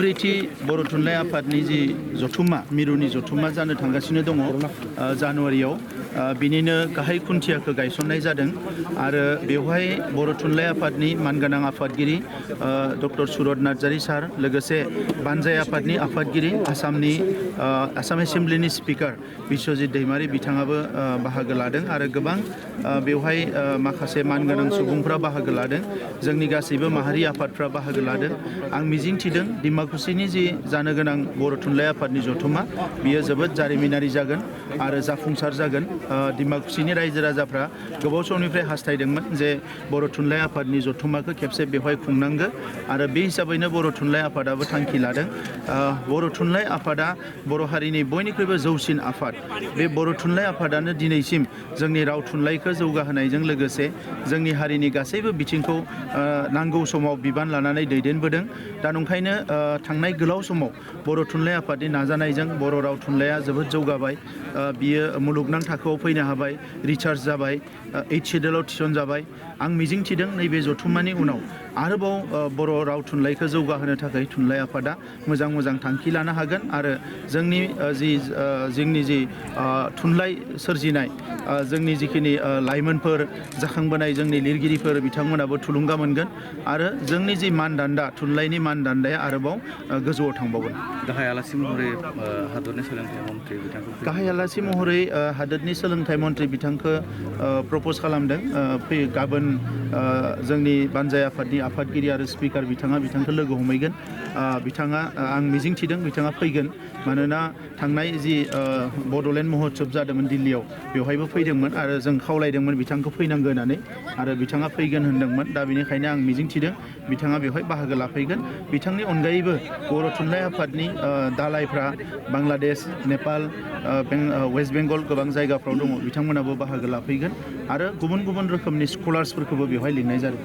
14थि बर' थुनलाइ आफादनि जि जथुम्मा मिरुनि जथुम्मा जानो थांगासिनो दङ जानुवारियाव बिनिनो गाहाय खुन्थियाखौ गायसननाय जादों आरो बेवहाय बर' थुनलाइ आफादनि मानगोनां आफादगिरि डक्टर सुरत नार्जारी सार लोगोसे बानजाय आफादनि आफादगिरि आसाम एसेम्ब्लिनि स्पिकार बिश्वजित दैमारी बिथाङाबो बाहागो लादों आरो गोबां बेवहाय माखासे मानगोनां सुबुंफ्रा बाहागो लादों जोंनि गासैबो माहारि आफादफ्रा बाहागो लादों आं मिजिंथिदों डिमाकुसिनि जि जानो गोनां बर' थुनलाइ आफादनि जथुम्मा बियो जोबोद जारिमिनारि जागोन आरो जाफुंसार जागोन डिमाकुसिनि रायजो राजाफ्रा गोबाव समनिफ्राय हास्थायदोंमोन जे बर' थुनलाइ आफादनि जथुम्माखौ खेबसे बेवहाय खुंनांगौ आरो बे हिसाबैनो बर' थुनलाइ आफादाबो थांखि लादों बर' थुनलाइ आफादा बर' हारिनि बयनिख्रुइबो जौसिन आफाद बे बर' थुनलाइ आफादानो दिनैसिम जोंनि राव थुनलाइखौ जौगाहोनायजों लोगोसे जोंनि हारिनि गासैबो बिथिंखौ नांगौ समाव बिबान लानानै दैदेनबोदों दा नंखायनो थांनाय गोलाव समाव बर' थुनलाइ आफादनि नाजानायजों बर' राव थुनलाइया जोबोद जौगाबाय बियो मुलुगनां थाखोआव फैनो हाबाय रिसार्च जाबाय 8 सिडिउलाव थिसनजाबाय आं मिजिंथिदों नैबे जथुम्मानि उनाव आरोबाव बर' राव थुनलाइखौ जौगाहोनो थाखाय थुनलाइ आफादा मोजां थांखि लानो हागोन आरो जोंनि जि थुनलाइ सोरजिनाय जोंनि जिखिनि लाइमोनफोर जाखांबोनाय जोंनि लिरगिरिफोर बिथांमोनाबो थुलुंगा मोनगोन आरो जोंनि जि मानदान्दा थुनलाइनि मानदान्दाया आरोबाव गोजौआव थांबावगोन गाहाय आलासि महरै हादरनि सोलोंथाइ मन्थ्रि बिथांखौ गाहाय आलासि महरै हादोरनि सोलोंथाइ मन्थ्रि बिथांखौ प्रप'ज खालामदों गाबोन जोंनि बानजाय आफादनि आफादगिरि आरो स्पिकार बिथांखौ लोगो हमहैगोन बिथाङा आं मिजिंथिदों बिथाङा फैगोन मानोना थांनाय जि बड'लेण्ड महोत्सब जादोंमोन दिल्लीयाव बेवहायबो फैदोंमोन आरो जों खावलायदोंमोन बिथांखौ फैनांगौ होननानै आरो बिथाङा फैगोन होनदोंमोन दा बेनिखायनो आं मिजिंथिदों बिथाङा बेवहाय बाहागो लाफैगोन बिथांनि अनगायैबो बर' थुनलाइ आफादनि दालायफ्रा बांलादेश नेपाल वेस्ट बेंगल गोबां जायगाफ्राव दङ बिथांमोनाबो बाहागो लाफैगोन आरो गुबुन रोखोमनि स्कलार्सफोरखौबो बेवहाय लिंनाय जादों